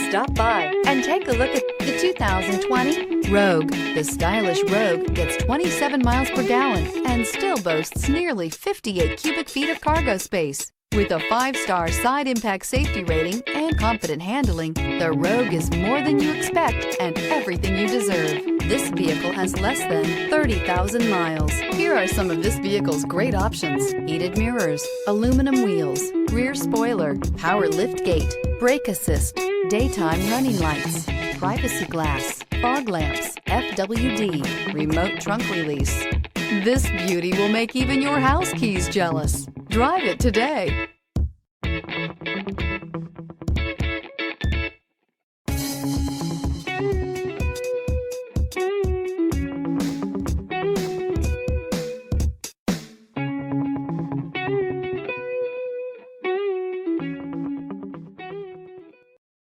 Stop by and take a look at the 2020 Rogue. The stylish Rogue gets 27 miles per gallon and still boasts nearly 58 cubic feet of cargo space. With a 5-star side impact safety rating and confident handling, the Rogue is more than you expect and everything you deserve. This vehicle has less than 30,000 miles. Here are some of this vehicle's great options: heated mirrors, aluminum wheels, rear spoiler, power lift gate, brake assist, daytime running lights, privacy glass, fog lamps, FWD, remote trunk release. This beauty will make even your house keys jealous. Drive it today.